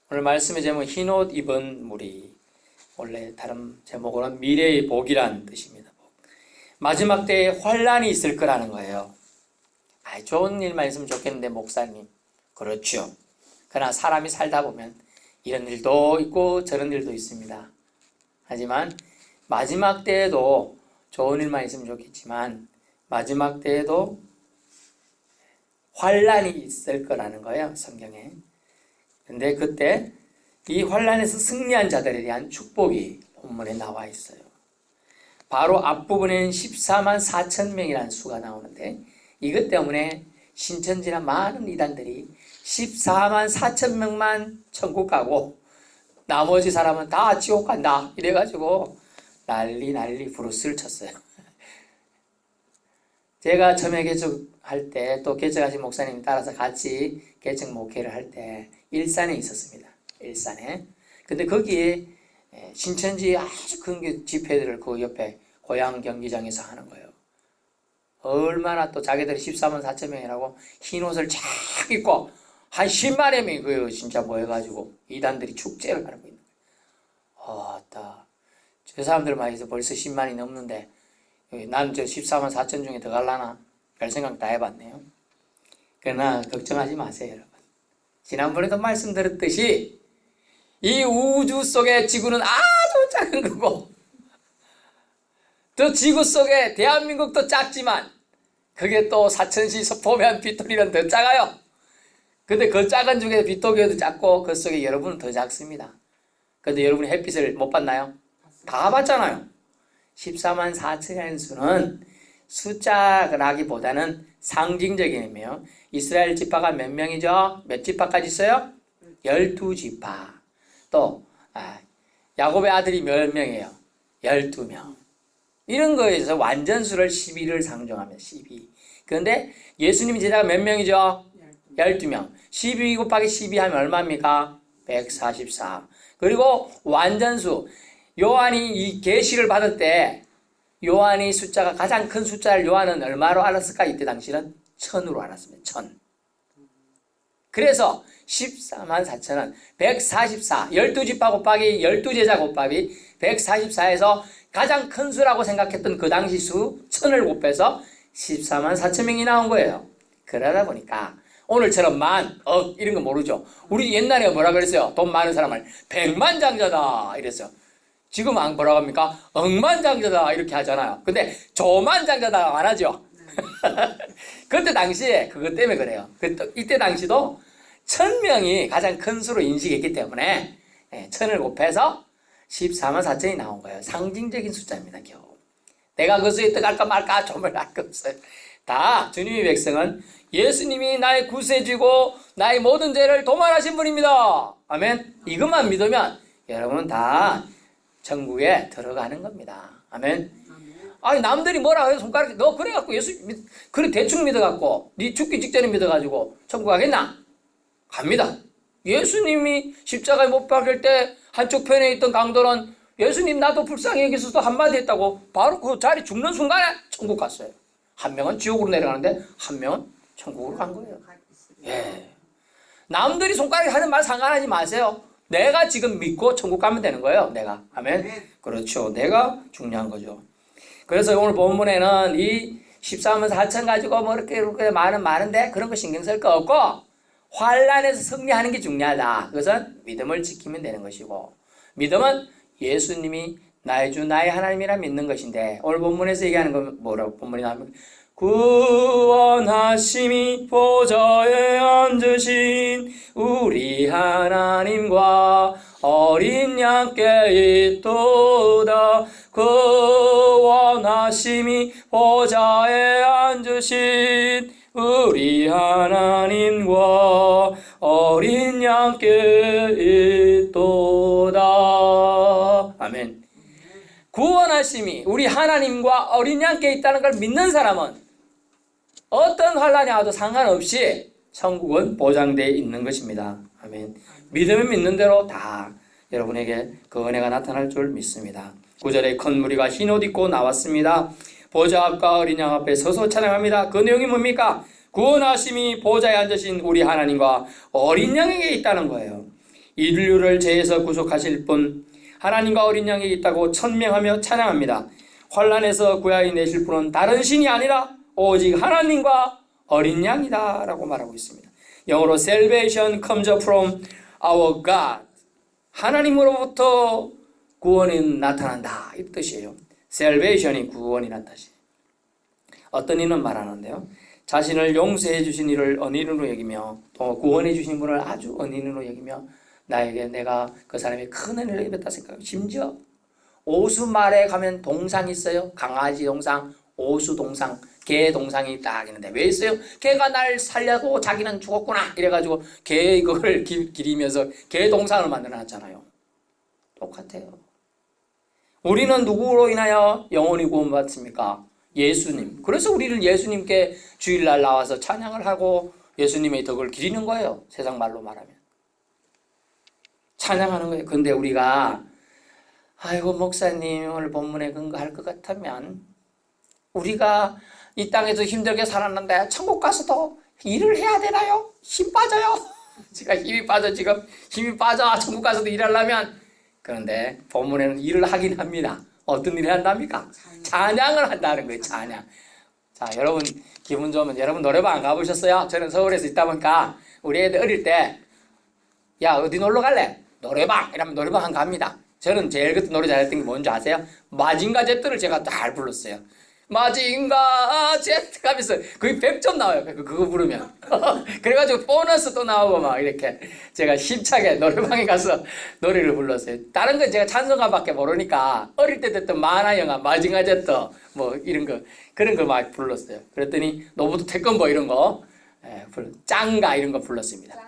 오늘 말씀의 제목은 흰옷 입은 무리. 원래 다른 제목으로는 미래의 복이란 뜻입니다. 마지막 때에 환란이 있을 거라는 거예요. 좋은 일만 있으면 좋겠는데 목사님. 그렇죠. 그러나 사람이 살다 보면 이런 일도 있고 저런 일도 있습니다. 하지만 마지막 때에도 좋은 일만 있으면 좋겠지만 마지막 때에도 환란이 있을 거라는 거예요, 성경에. 근데 그때 이 환란에서 승리한 자들에 대한 축복이 본문에 나와 있어요. 바로 앞부분에는 14만 4천 명이라는 수가 나오는데 이것 때문에 신천지나 많은 이단들이 14만 4천 명만 천국 가고 나머지 사람은 다 지옥 간다 이래가지고 난리 부르스를 쳤어요. 제가 처음에 개척할 때 또 개척하신 목사님 따라서 같이 개척 목회를 할 때 일산에 있었습니다. 일산에. 근데 거기에 신천지 아주 큰 집회들을 그 옆에 고향 경기장에서 하는 거예요. 얼마나 또 자기들이 14만 4천 명이라고 흰 옷을 쫙 입고 한 10만여 명이 그 진짜 모여가지고 이단들이 축제를 하고 있는 거예요. 저 사람들만 해서 벌써 10만이 넘는데 난 저 14만 4천 중에 더 갈라나? 별 생각 다 해봤네요. 그러나 걱정하지 마세요, 여러분. 지난번에도 말씀드렸듯이 이 우주 속에 지구는 아주 작은 거고 또 지구 속에 대한민국도 작지만 그게 또 사천시 보면 빗돌이는 더 작아요. 근데 그 작은 중에 빗돌이도 작고 그 속에 여러분은 더 작습니다. 근데 여러분이 햇빛을 못 봤나요? 다 봤잖아요. 14만 4천이라는 수는 숫자라기보다는 상징적인 의미예요. 이스라엘 지파가 몇 명이죠? 몇 지파까지 있어요? 12지파. 또 야곱의 아들이 몇 명이에요? 12명. 이런 거에서 완전수를 12를 상징합니다. 12. 그런데 예수님 제자가 몇 명이죠? 12명. 12 곱하기 12 하면 얼마입니까? 144. 그리고 완전수. 요한이 이 계시를 받을 때 요한이 숫자가 가장 큰 숫자를 요한은 얼마로 알았을까? 이때 당시는 1000으로 알았습니다. 1000. 그래서 14만 4천은 144, 12지파 곱하기 12제자 곱하기 144에서 가장 큰 수라고 생각했던 그 당시 수 1000을 곱해서 14만 4천 명이 나온 거예요. 그러다 보니까 오늘처럼 만, 억 이런 거 모르죠. 우리 옛날에 뭐라 그랬어요? 돈 많은 사람을 백만장자다 이랬어요. 지금 뭐라고 합니까? 억만장자다 이렇게 하잖아요. 근데 조만장자다 안 하죠. 그때 당시에 그것 때문에 그래요. 이때 당시도 1000명이 가장 큰 수로 인식했기 때문에 1000을 곱해서 14만 4천이 나온 거예요. 상징적인 숫자입니다. 겨우. 내가 그 수에 들어갈까 말까 좀을 알 거 없어요. 다 주님의 백성은 예수님이 나의 구세주고 나의 모든 죄를 도말하신 분입니다. 아멘. 이것만 믿으면 여러분은 다 천국에 들어가는 겁니다. 아멘. 남들이 뭐라 해서 손가락 너 그래갖고 예수 그래 대충 믿어갖고 네 죽기 직전에 믿어가지고 천국 가겠나? 갑니다. 예수님이 십자가에 못 박힐 때 한쪽 편에 있던 강도는 예수님 나도 불쌍히 여기서도 한마디 했다고 바로 그 자리 죽는 순간에 천국 갔어요. 한 명은 지옥으로 내려가는데 한 명은 천국으로 간 거예요. 예. 남들이 손가락에 하는 말 상관하지 마세요. 내가 지금 믿고 천국 가면 되는 거예요. 내가. 아멘. 그렇죠. 내가 중요한 거죠. 그래서 오늘 본문에는 이 14만 4천 가지고 뭐 이렇게 많은데 그런 거 신경 쓸 거 없고 환란에서 승리하는 게 중요하다. 그것은 믿음을 지키면 되는 것이고 믿음은 예수님이 나의 주 나의 하나님이라 믿는 것인데 오늘 본문에서 얘기하는 건 뭐라고 본문이 나오면 구원하심이 보좌에 앉으신 우리 하나님과 어린 양께 있도다. 구원하심이 보좌에 앉으신 우리 하나님과 어린 양께 있도다. 아멘. 구원하심이 우리 하나님과 어린 양께 있다는 걸 믿는 사람은 어떤 환란이 와도 상관없이 천국은 보장되어 있는 것입니다. 아멘. 믿으면 믿는 대로 다 여러분에게 그 은혜가 나타날 줄 믿습니다. 9절에 큰 무리가 흰옷 입고 나왔습니다. 보좌 앞과 어린 양 앞에 서서 찬양합니다. 그 내용이 뭡니까? 구원하심이 보좌에 앉으신 우리 하나님과 어린 양에게 있다는 거예요. 인류를 죄에서 구속하실 분 하나님과 어린 양이 있다고 천명하며 찬양합니다. 환난에서 구하여 내실 분은 다른 신이 아니라 오직 하나님과 어린 양이다 라고 말하고 있습니다. 영어로 Salvation comes from our God. 하나님으로부터 구원이 나타난다 이 뜻이에요. Salvation이 구원이 나타나시. 어떤 이는 말하는데요. 자신을 용서해 주신 이를 언인으로 여기며 또 구원해 주신 분을 아주 언인으로 여기며 나에게 내가 그 사람이 큰 은혜를 입었다 생각하고 심지어 오수말에 가면 동상이 있어요. 강아지 동상, 오수 동상, 개 동상이 딱 있는데 왜 있어요? 개가 날 살려고 자기는 죽었구나 이래가지고 개 이걸 기리면서 개 동상을 만들어놨잖아요. 똑같아요. 우리는 누구로 인하여 영원히 구원받습니까? 예수님. 그래서 우리는 예수님께 주일날 나와서 찬양을 하고 예수님의 덕을 기리는 거예요. 세상 말로 말하면. 찬양하는 거예요. 근데 우리가 아이고 목사님 오늘 본문에 근거할 것 같으면 우리가 이 땅에서 힘들게 살았는데 천국 가서도 일을 해야 되나요? 힘 빠져요. 제가 힘이 빠져 천국 가서도 일하려면. 그런데 본문에는 일을 하긴 합니다. 어떤 일을 한답니까? 찬양을 한다는 거예요. 찬양. 자, 여러분 기분 좋으면 여러분 노래방 안 가보셨어요? 저는 서울에서 있다 보니까 우리 애들 어릴 때 야 어디 놀러 갈래? 노래방 이러면 노래방 한 갑니다. 저는 제일 그때 노래 잘했던 게 뭔지 아세요? 마징가 제트를 제가 잘 불렀어요. 마징가 제트 하면서 거의 100점 나와요. 그거 부르면. 그래가지고 보너스 또 나오고 막 이렇게 제가 힘차게 노래방에 가서 노래를 불렀어요. 다른 건 제가 찬송가밖에 모르니까 어릴 때 듣던 만화 영화 마징가 제트 뭐 이런 거 그런 거 막 불렀어요. 그랬더니 노부도 태권보 이런 거 짱가 이런 거 불렀습니다.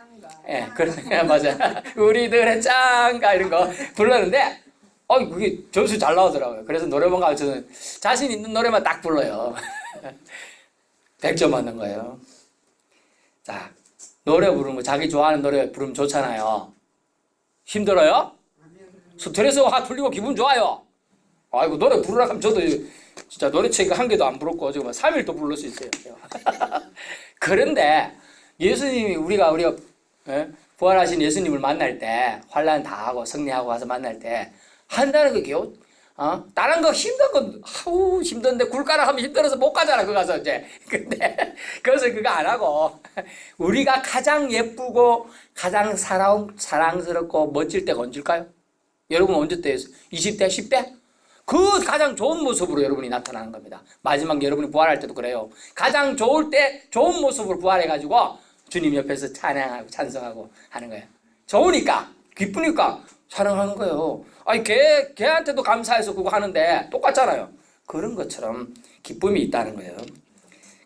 예, 그래 맞아. 우리들의 짱가 이런 거 불렀는데 그게 점수 잘 나오더라고요. 그래서 노래방 가면 저는 자신 있는 노래만 딱 불러요. 100점 맞는 거예요. 자, 노래 부르는 거 자기 좋아하는 노래 부르면 좋잖아요. 힘들어요? 스트레스 확 풀리고 기분 좋아요. 아이고 노래 부르라 하면 저도 진짜 노래책 한 개도 안 부르고 지금 3일 또 부를 수 있어요. 그런데 예수님이 우리가 부활하신 예수님을 만날 때 환난 다 하고 승리하고 와서 만날 때 한다는 게 다른 거 힘든 건 힘든데 굴가락 하면 힘들어서 못 가잖아. 그거 가서 이제. 근데 그래서 그거 안 하고 우리가 가장 예쁘고 가장 사랑스럽고 멋질 때가 언제일까요? 여러분 언제 때예요? 20대, 10대? 그 가장 좋은 모습으로 여러분이 나타나는 겁니다. 마지막 여러분이 부활할 때도 그래요. 가장 좋을 때 좋은 모습으로 부활해가지고 주님 옆에서 찬양하고 찬성하고 하는 거예요. 좋으니까 기쁘니까 찬양하는 거예요. 아니 걔한테도 감사해서 그거 하는데 똑같잖아요. 그런 것처럼 기쁨이 있다는 거예요.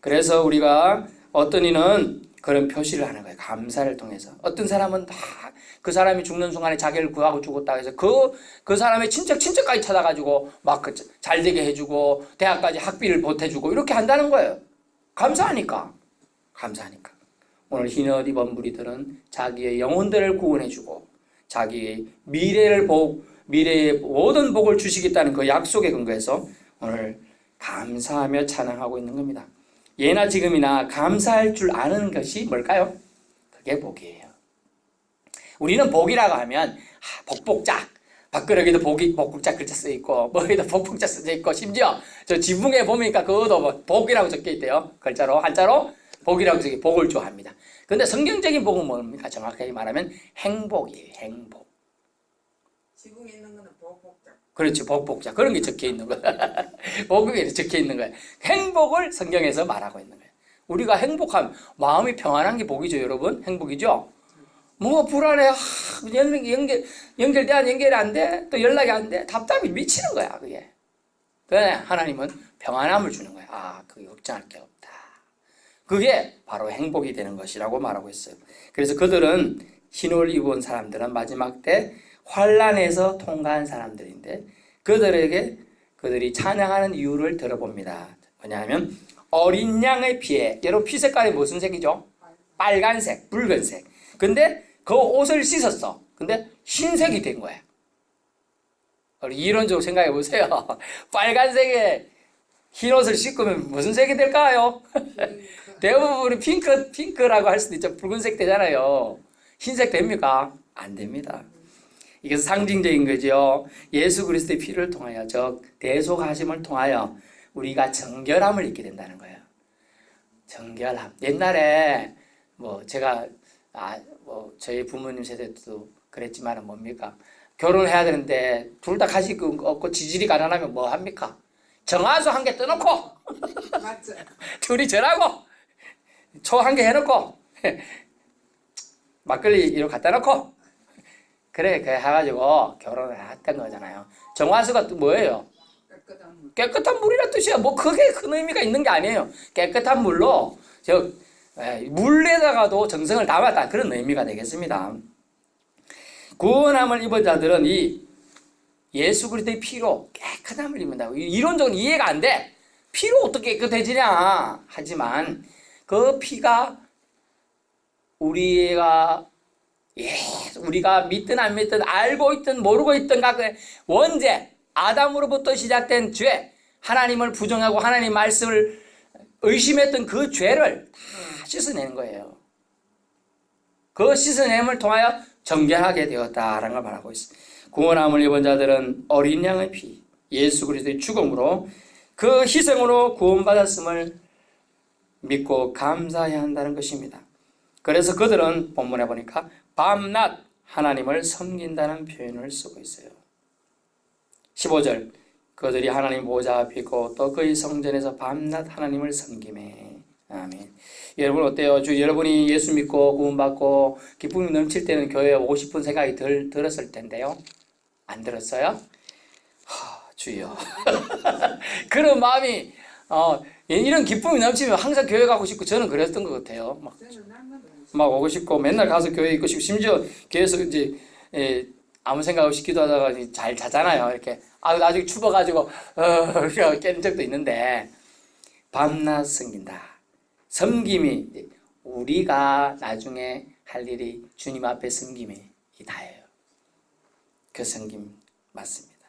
그래서 우리가 어떤 이는 그런 표시를 하는 거예요. 감사를 통해서. 어떤 사람은 다 그 사람이 죽는 순간에 자기를 구하고 죽었다 해서 그 사람의 친척까지 찾아가지고 막 잘 되게 해주고 대학까지 학비를 보태주고 이렇게 한다는 거예요. 감사하니까. 오늘 흰옷 입은 무리들은 자기의 영혼들을 구원해주고 자기의 미래의 모든 복을 주시겠다는 그 약속에 근거해서 오늘 감사하며 찬양하고 있는 겁니다. 예나 지금이나 감사할 줄 아는 것이 뭘까요? 그게 복이에요. 우리는 복이라고 하면 복복자, 밥그릇에도 복복자 글자 써있고 머리에도 복복자 써있고 심지어 저 지붕에 보니까 그것도 뭐 복이라고 적혀있대요. 글자로 한자로 복이라고 적혀 복을 좋아합니다. 근데 성경적인 복은 뭡니까? 정확하게 말하면 행복이에요. 행복. 지붕에 있는 거는 복복자. 그렇지, 복복자. 그런 게 적혀 있는 거야. 복이 적혀 있는 거야. 행복을 성경에서 말하고 있는 거예요. 우리가 행복함, 마음이 평안한 게 복이죠, 여러분. 행복이죠. 뭐 불안해, 연결돼 연결이 안 돼, 또 연락이 안 돼, 답답이 미치는 거야 그게. 그래 하나님은 평안함을 주는 거야. 그게 걱정할 게 없다. 그게 바로 행복이 되는 것이라고 말하고 있어요. 그래서 그들은 흰옷 입은 사람들은 마지막 때 환난에서 통과한 사람들인데 그들이 찬양하는 이유를 들어봅니다. 뭐냐면 어린 양의 피에, 여러분 피 색깔이 무슨 색이죠? 빨간색, 붉은색. 근데 그 옷을 씻었어. 근데 흰색이 된 거야. 이론적으로 생각해 보세요. 빨간색에 흰 옷을 씻으면 무슨 색이 될까요? 대부분이 핑크라고 할 수도 있죠. 붉은색 되잖아요. 흰색 됩니까? 안 됩니다. 이게 상징적인 거죠. 예수 그리스도의 피를 통하여 즉 대속하심을 통하여 우리가 정결함을 입게 된다는 거예요. 정결함. 옛날에 뭐 제가 저희 부모님 세대도 그랬지만 뭡니까? 결혼해야 되는데 둘 다 가지고 없고 지질이 가난하면 뭐 합니까? 정화수 한 개 떠놓고 맞죠. 둘이 절하고 초 한 개 해놓고 막걸리 이렇게 갖다 놓고 그래 해가지고 결혼을 했던 거잖아요. 정화수가 또 뭐예요? 깨끗한 물. 깨끗한 물이란 뜻이야. 뭐 그게 큰 의미가 있는 게 아니에요. 깨끗한 물로 물에다가도 정성을 담았다 그런 의미가 되겠습니다. 구원함을 입은 자들은 이 예수 그리스도의 피로 깨끗함을 입는다. 이론적으로 이해가 안 돼. 피로 어떻게 깨끗해지냐 하지만 그 피가 우리가 믿든 안 믿든 알고 있든 모르고 있든 각 원죄 아담으로부터 시작된 죄, 하나님을 부정하고 하나님 말씀을 의심했던 그 죄를 다 씻어내는 거예요. 그 씻어냄을 통하여 정결하게 되었다라는 걸 말하고 있습니다. 구원함을 입은 자들은 어린 양의 피, 예수 그리스도의 죽음으로 그 희생으로 구원받았음을 믿고 감사해야 한다는 것입니다. 그래서 그들은 본문에 보니까 밤낮 하나님을 섬긴다는 표현을 쓰고 있어요. 15절 그들이 하나님 보좌 앞에 있고 또 그의 성전에서 밤낮 하나님을 섬기매. 아멘. 여러분 어때요? 여러분이 예수 믿고 구원받고 기쁨이 넘칠 때는 교회에 오고 싶은 생각이 들었을 텐데요. 안 들었어요? 주여. 그런 마음이 이런 기쁨이 넘치면 항상 교회 가고 싶고 저는 그랬던 것 같아요. 막 오고 싶고 맨날 가서 교회 있고 싶고 심지어 교회에서 이제 아무 생각 없이 기도하다가 잘 자잖아요. 이렇게 나중에 추워가지고 깬 적도 있는데 밤낮 섬긴다. 섬김이 우리가 나중에 할 일이 주님 앞에 섬김이 다예요. 그 섬김 맞습니다.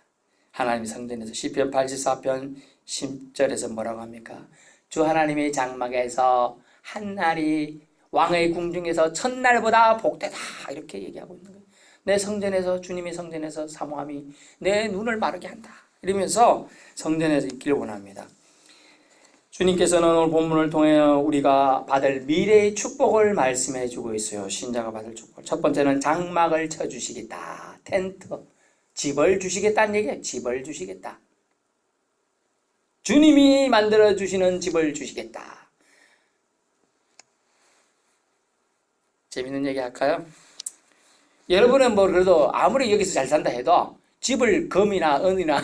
하나님 성전에서 시편 84편 10절에서 뭐라고 합니까? 주 하나님의 장막에서 한날이 왕의 궁중에서 첫날보다 복되다 이렇게 얘기하고 있는 거예요. 내 성전에서 주님의 성전에서 사모함이 내 눈을 마르게 한다 이러면서 성전에서 있기를 원합니다. 주님께서는 오늘 본문을 통해 우리가 받을 미래의 축복을 말씀해 주고 있어요. 신자가 받을 축복. 첫 번째는 장막을 쳐주시겠다. 텐트, 집을 주시겠다는 얘기예요. 집을 주시겠다. 주님이 만들어 주시는 집을 주시겠다. 재밌는 얘기 할까요? 여러분은 뭐 그래도 아무리 여기서 잘 산다 해도 집을 금이나 은이나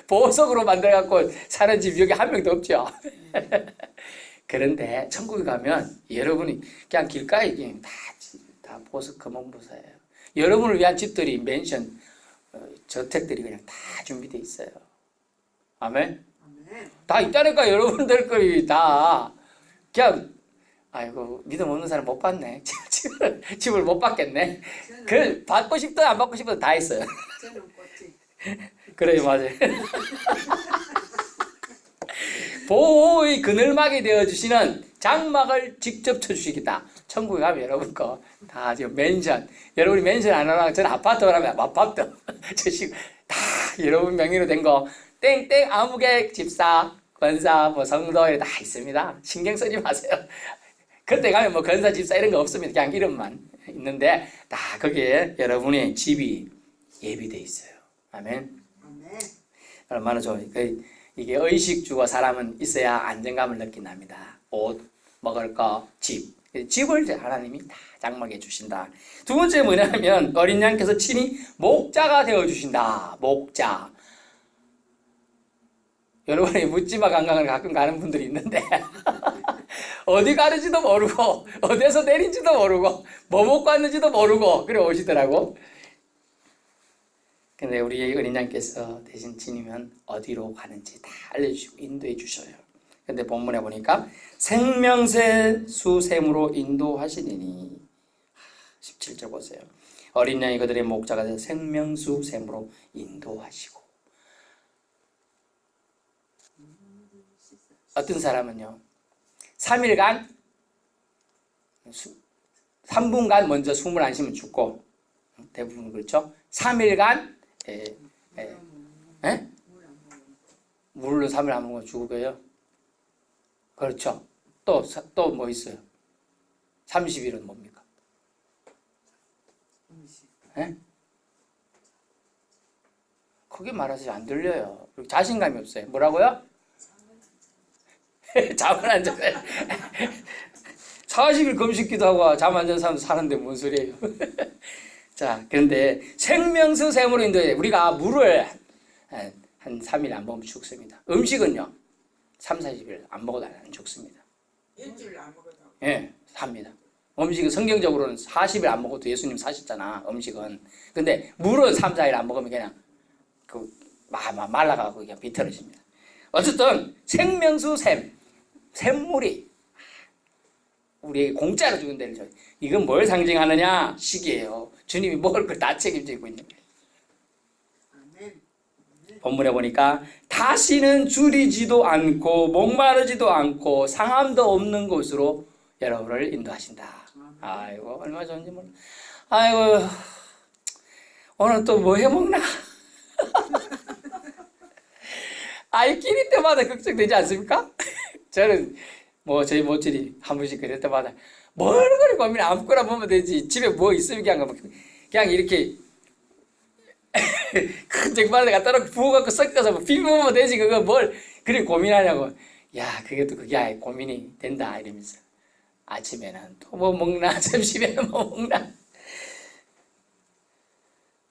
보석으로 만들어갖고 사는 집 여기 한 명도 없죠. 그런데 천국에 가면 여러분이 그냥 길가에 다 보석 금은 보석이에요. 여러분을 위한 집들이 맨션 저택들이 그냥 다 준비되어 있어요. 아멘. 다 있다니까 여러분들 거리 다 그냥 아이고 믿음 없는 사람 못 받네. 집을 못 받겠네. 그 받고 싶든 안 받고 싶든 다 있어요. 그래요, 맞아요. 보호의 그늘막이 되어주시는 장막을 직접 쳐주시겠다. 천국에 가면 여러분 거 다 지금 맨션, 여러분이 맨션 안 하나 저는 아파트 가면 아파트 다 여러분 명의로 된 거 땡땡 아무개 집사, 권사, 뭐 성도 다 있습니다. 신경 쓰지 마세요. 그때 가면 뭐 권사, 집사 이런 거 없습니다. 그냥 이름만 있는데 다 거기에 여러분의 집이 예비되어 있어요. 아멘. 얼마나 좋아요. 이게 의식주가 사람은 있어야 안정감을 느낀답니다. 옷, 먹을 거, 집. 집을 하나님이 다 장막해 주신다. 두 번째 뭐냐면 어린 양께서 친히 목자가 되어 주신다. 목자. 여러분이 묻지마 관광을 가끔 가는 분들이 있는데 어디 가는지도 모르고 어디서 내린지도 모르고 뭐 먹고 왔는지도 모르고 그래 오시더라고. 근데 우리 어린 양께서 대신 지니면 어디로 가는지 다 알려주시고 인도해 주셔요. 근데 본문에 보니까 생명새 수샘으로 인도하시리니 17절 보세요. 어린 양이 그들의 목자가 되어 생명수 샘으로 인도하시고. 어떤 사람은요 3일간 3분간 먼저 숨을 안 쉬면 죽고 대부분 그렇죠. 3일간 물로 3일 안 먹으면 죽어요. 그렇죠. 또 뭐 있어요? 30일은 뭡니까? 예? 크게 말해서 안 들려요. 그리고 자신감이 없어요. 뭐라고요? 잠을 안 자요. 40일 금식기도 하고 잠 안 자는 사람 사는데 뭔 소리예요? 자, 그런데 생명수 샘으로 인도해 우리가 물을 한 3일 안 먹으면 죽습니다. 음식은요 3, 40일 안 먹어도 안 죽습니다. 일주일 안 먹어도. 예, 삽니다. 음식은 성경적으로는 40일 안 먹어도 예수님 사셨잖아. 음식은. 근데 물은 3, 4일 안 먹으면 그냥 말라가고 그냥 비틀어집니다. 어쨌든 생명수 샘물이 우리 공짜로 주는 데를 줘요. 이건 뭘 상징하느냐? 식이에요. 주님이 먹을 걸 다 책임지고 있는 거예요. 아멘. 본문에 보니까 다시는 줄이지도 않고 목마르지도 않고 상함도 없는 곳으로 여러분을 인도하신다. 아이고 얼마나 좋은지 몰라. 아이고 오늘 또 뭐 해먹나? 아이 끼니 때마다 걱정되지 않습니까? 저는 뭐 저희 모질이 한 번씩 그럴 때마다 뭘 그리 고민 아무거나 보면 되지. 집에 뭐 있으면 그냥 이렇게 큰 쟁반에 갖다 놓고 부어갖고 섞어서 뭐 비벼보면 되지. 그거 뭘 그리 고민하냐고. 야 그게 고민이 된다 이러면서 아침에는 또 뭐 먹나 점심에는 뭐 먹나.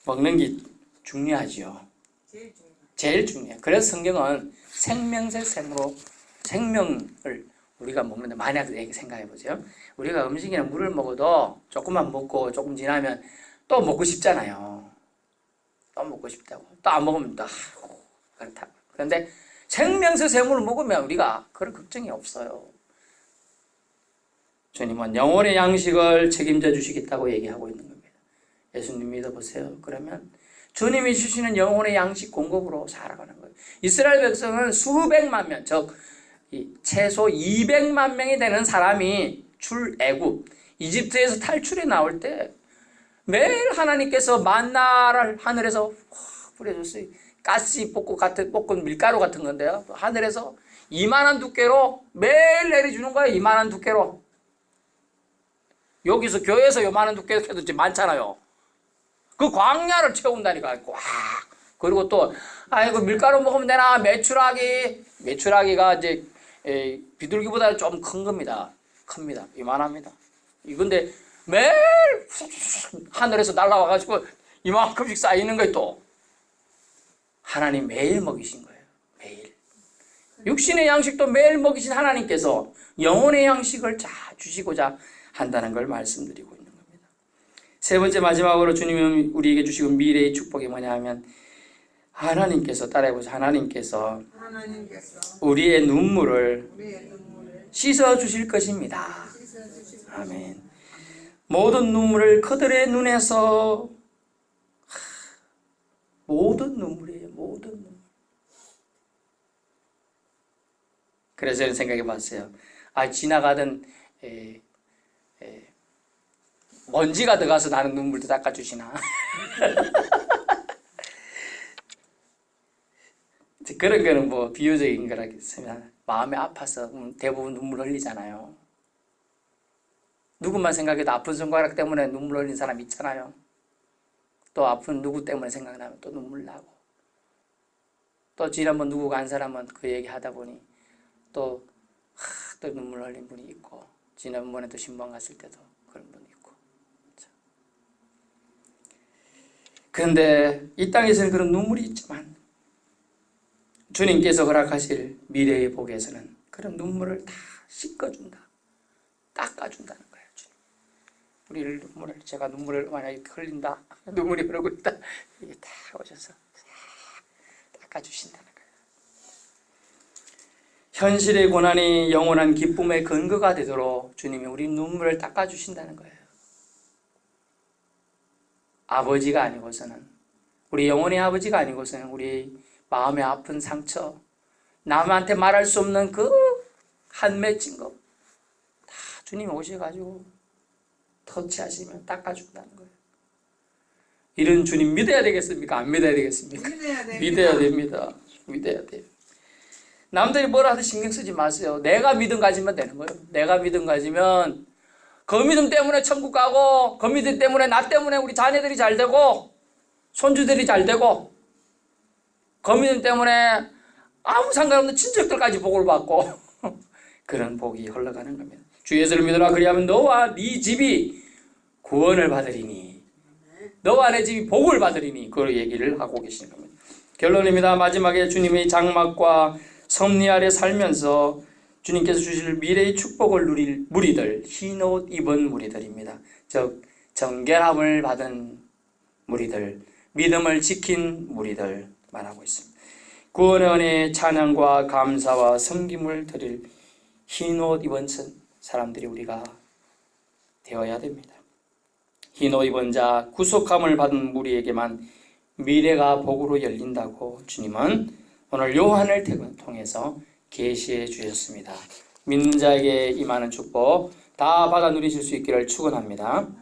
먹는 게 중요하죠. 제일 중요해요. 그래서 성경은 생명새 샘으로 생명을 우리가 먹는데 만약 생각해 보세요. 우리가 음식이나 물을 먹어도 조금만 먹고 조금 지나면 또 먹고 싶잖아요. 또 먹고 싶다고. 또 안 먹으면 또 그렇다고. 그런데 생명새 샘을 먹으면 우리가 그런 걱정이 없어요. 주님은 영혼의 양식을 책임져 주시겠다고 얘기하고 있는 겁니다. 예수님 믿어보세요. 그러면 주님이 주시는 영혼의 양식 공급으로 살아가는 거예요. 이스라엘 백성은 수백만 명, 즉 최소 200만 명이 되는 사람이 출애굽 이집트에서 탈출해 나올 때 매일 하나님께서 만나를 하늘에서 뿌려줬어요. 가시 볶은 밀가루 같은 건데요. 하늘에서 이만한 두께로 매일 내려주는 거예요. 이만한 두께로. 여기서 교회에서 요만한 두께로 해도 많잖아요. 그 광야를 채운다니까. 꽉. 그리고 또 아이고 밀가루 먹으면 되나? 메추라기가 이제 비둘기보다는 좀 큰 겁니다. 큽니다. 이만합니다. 이건데 매일 하늘에서 날아와가지고 이만큼씩 쌓이는 거예요. 또 하나님 매일 먹이신 거예요. 매일 육신의 양식도 매일 먹이신 하나님께서 영혼의 양식을 다 주시고자 한다는 걸 말씀드리고 있는 겁니다. 세 번째 마지막으로 주님이 우리에게 주시고 미래의 축복이 뭐냐 하면 하나님께서 따라해보세요. 하나님께서 우리의 눈물을 씻어 주실 것입니다. 아멘. 모든 눈물을 그들의 눈에서 모든 눈물이에요. 모든 눈물. 그래서 저는 생각해 봤어요. 지나가던 먼지가 들어가서 나는 눈물도 닦아주시나. 그런 거는 뭐 비유적인 거라겠으면 마음이 아파서 대부분 눈물 흘리잖아요. 누구만 생각해도 아픈 손가락 때문에 눈물 흘린 사람 있잖아요. 또 아픈 누구 때문에 생각나면 또 눈물 나고, 또 지난번 누구가 한 사람은 그 얘기 하다 보니 또 눈물 흘린 분이 있고, 지난번에 또 신방 갔을 때도 그런 분이 있고. 그런데 이 땅에서는 그런 눈물이 있지만 주님께서 허락하실 미래의 복에서는 그런 눈물을 다 씻어준다, 닦아준다는 거예요. 주님. 우리를 제가 눈물을 만약에 흘린다, 눈물이 흐르고 있다, 이게 다 오셔서 닦아주신다는 거예요. 현실의 고난이 영원한 기쁨의 근거가 되도록 주님이 우리 눈물을 닦아주신다는 거예요. 아버지가 아니고서는, 우리 영혼의 아버지가 아니고서는 우리 마음의 아픈 상처, 남한테 말할 수 없는 그 한 맺힌 거 다 주님이 오셔가지고 터치하시면 닦아준다는 거예요. 이런 주님 믿어야 되겠습니까? 안 믿어야 되겠습니까? 믿어야 돼. 믿어야 됩니다. 믿어야 돼요. 남들이 뭐라 하든 신경 쓰지 마세요. 내가 믿음 가지면 되는 거예요. 내가 믿음 가지면 그 믿음 때문에 천국 가고, 그 믿음 때문에 나 때문에 우리 자녀들이 잘 되고 손주들이 잘 되고, 그 믿음 때문에 아무 상관없는 친척들까지 복을 받고 그런 복이 흘러가는 겁니다. 주 예수를 믿으라. 그리하면 너와 네 집이 구원을 받으리니, 너와 내 집이 복을 받으리니, 그 얘기를 하고 계시는 겁니다. 결론입니다. 마지막에 주님의 장막과 섭리 아래 살면서 주님께서 주실 미래의 축복을 누릴 무리들, 흰옷 입은 무리들입니다. 즉 정결함을 받은 무리들, 믿음을 지킨 무리들 말하고 있습니다. 구원의 은혜에 찬양과 감사와 섬김을 드릴 흰옷 입은 사람들이 우리가 되어야 됩니다. 흰옷 입은 자, 구속함을 받은 무리에게만 미래가 복으로 열린다고 주님은 오늘 요한을 통해서 계시해 주셨습니다. 믿는 자에게 임하는 축복 다 받아 누리실 수 있기를 축원합니다.